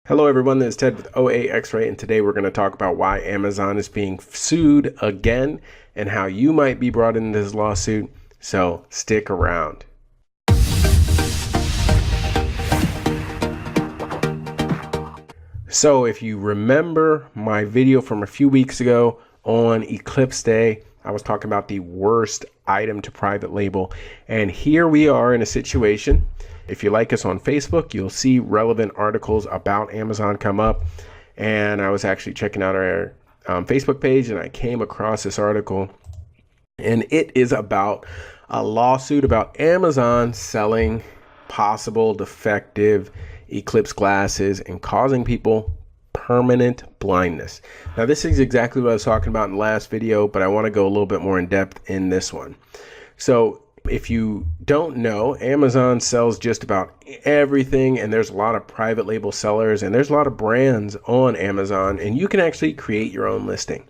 Hello everyone, this is Ted with OAXRAY, and today we're going to talk about why Amazon is being sued again and how you might be brought into this lawsuit, so stick around. So if you remember my video from a few weeks ago on Eclipse Day, I was talking about the worst item to private label, and here we are in a situation. If you like us on Facebook, you'll see relevant articles about Amazon come up. And I was actually checking out our Facebook page and I came across this article. And it is about a lawsuit about Amazon selling possible defective Eclipse glasses and causing people permanent blindness. Now, this is exactly what I was talking about in the last video, but I want to go a little bit more in depth in this one. So if you don't know, Amazon sells just about everything, and there's a lot of private label sellers and there's a lot of brands on Amazon, and you can actually create your own listing.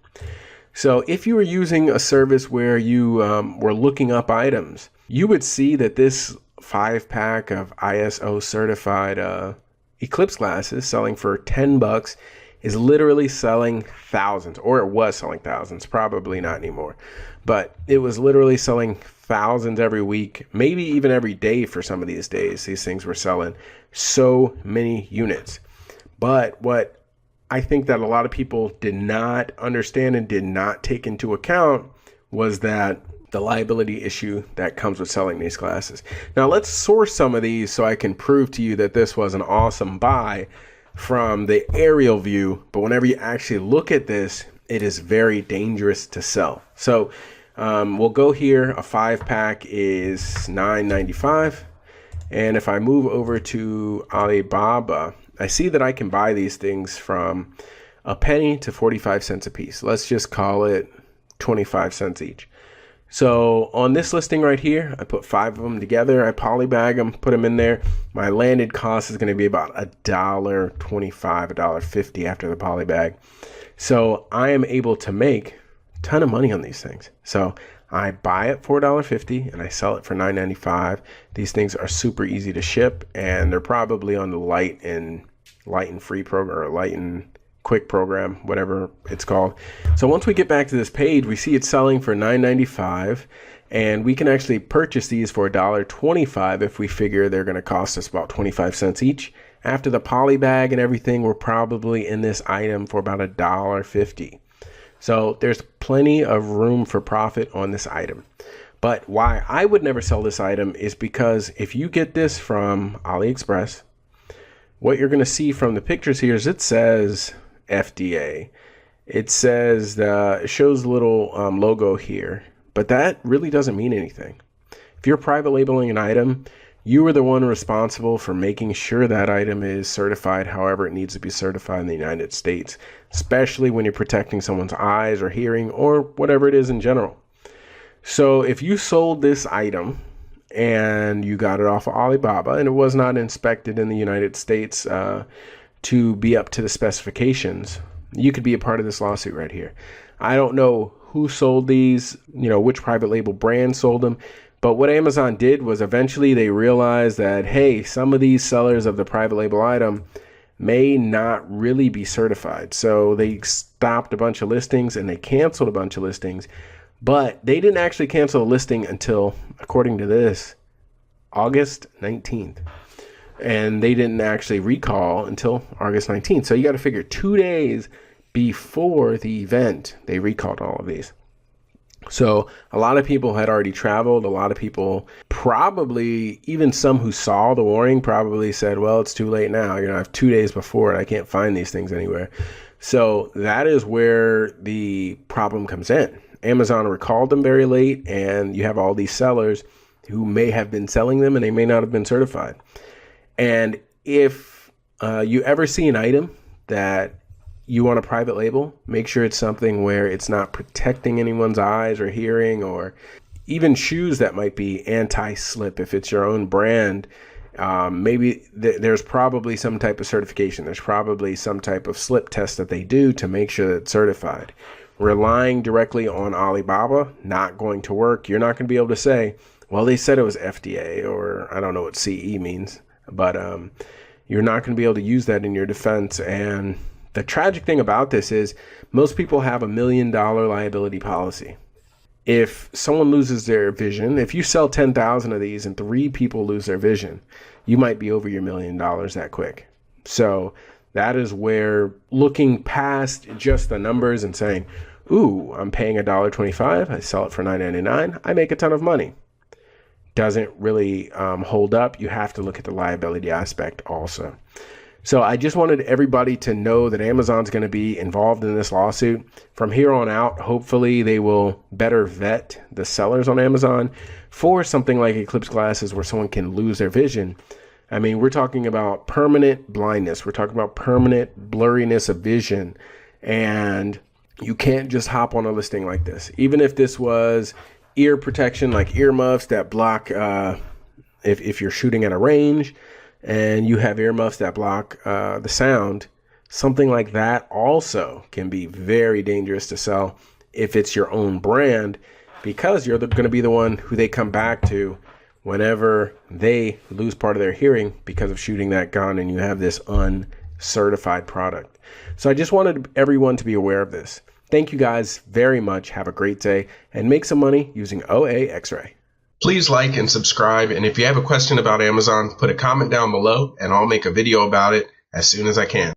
So if you were using a service where you were looking up items, you would see that this 5-pack of ISO certified Eclipse glasses selling for $10 is literally selling thousands, or it was selling thousands, probably not anymore, but it was literally selling thousands every week, maybe even every day for some of these days. These things were selling so many units. But what I think that a lot of people did not understand and did not take into account was that the liability issue that comes with selling these glasses. Now let's source some of these so I can prove to you that this was an awesome buy from the aerial view, but whenever you actually look at this, it is very dangerous to sell. So we'll go here. A 5-pack is $9.95. And if I move over to Alibaba, I see that I can buy these things from a penny to 45 cents a piece. Let's just call it 25 cents each. So on this listing right here, I put 5 of them together. I polybag them, put them in there. My landed cost is going to be about $1.25, $1.50 after the polybag. So I am able to make ton of money on these things. So I buy it for $1.50 and I sell it for $9.95. These things are super easy to ship, and they're probably on the light and free program, or light and quick program, whatever it's called. So once we get back to this page, we see it's selling for $9.95, and we can actually purchase these for $1.25 if we figure they're going to cost us about 25 cents each. After the poly bag and everything, we're probably in this item for about $1.50. So there's plenty of room for profit on this item. But why I would never sell this item is because if you get this from AliExpress, what you're going to see from the pictures here is it says FDA. It says it shows a little logo here, but that really doesn't mean anything. If you're private labeling an item, you are the one responsible for making sure that item is certified however it needs to be certified in the United States, especially when you're protecting someone's eyes or hearing or whatever it is in general. So if you sold this item and you got it off of Alibaba and it was not inspected in the United States to be up to the specifications, you could be a part of this lawsuit right here. I don't know who sold these, which private label brand sold them. But what Amazon did was eventually they realized that, hey, some of these sellers of the private label item may not really be certified. So they stopped a bunch of listings and they canceled a bunch of listings. But they didn't actually cancel the listing until, according to this, August 19th. And they didn't actually recall until August 19th. So you got to figure 2 days before the event, they recalled all of these. So a lot of people had already traveled. A lot of people, probably even some who saw the warning, probably said, well, it's too late now. I have 2 days before it. I can't find these things anywhere. So that is where the problem comes in. Amazon recalled them very late, and you have all these sellers who may have been selling them and they may not have been certified. And if you ever see an item that you want a private label, make sure it's something where it's not protecting anyone's eyes or hearing, or even shoes that might be anti-slip. If it's your own brand, maybe there's probably some type of certification. There's probably some type of slip test that they do to make sure that it's certified. Relying directly on Alibaba, not going to work. You're not going to be able to say, well, they said it was FDA, or I don't know what CE means, but You're not going to be able to use that in your defense. And the tragic thing about this is most people have $1 million liability policy. If someone loses their vision, if you sell 10,000 of these and 3 people lose their vision, you might be over your $1 million that quick. So that is where looking past just the numbers and saying, ooh, I'm paying $1.25, I sell it for $9.99, I make a ton of money, doesn't really hold up. You have to look at the liability aspect also. So I just wanted everybody to know that Amazon's going to be involved in this lawsuit. From here on out, hopefully they will better vet the sellers on Amazon for something like Eclipse glasses where someone can lose their vision. I mean, we're talking about permanent blindness. We're talking about permanent blurriness of vision. And you can't just hop on a listing like this. Even if this was ear protection, like earmuffs that block, if you're shooting at a range, and you have earmuffs that block the sound, something like that also can be very dangerous to sell if it's your own brand, because you're going to be the one who they come back to whenever they lose part of their hearing because of shooting that gun and you have this uncertified product. So I just wanted everyone to be aware of this. Thank you guys very much. Have a great day and make some money using OAXRAY. Please like and subscribe, and if you have a question about Amazon, put a comment down below and I'll make a video about it as soon as I can.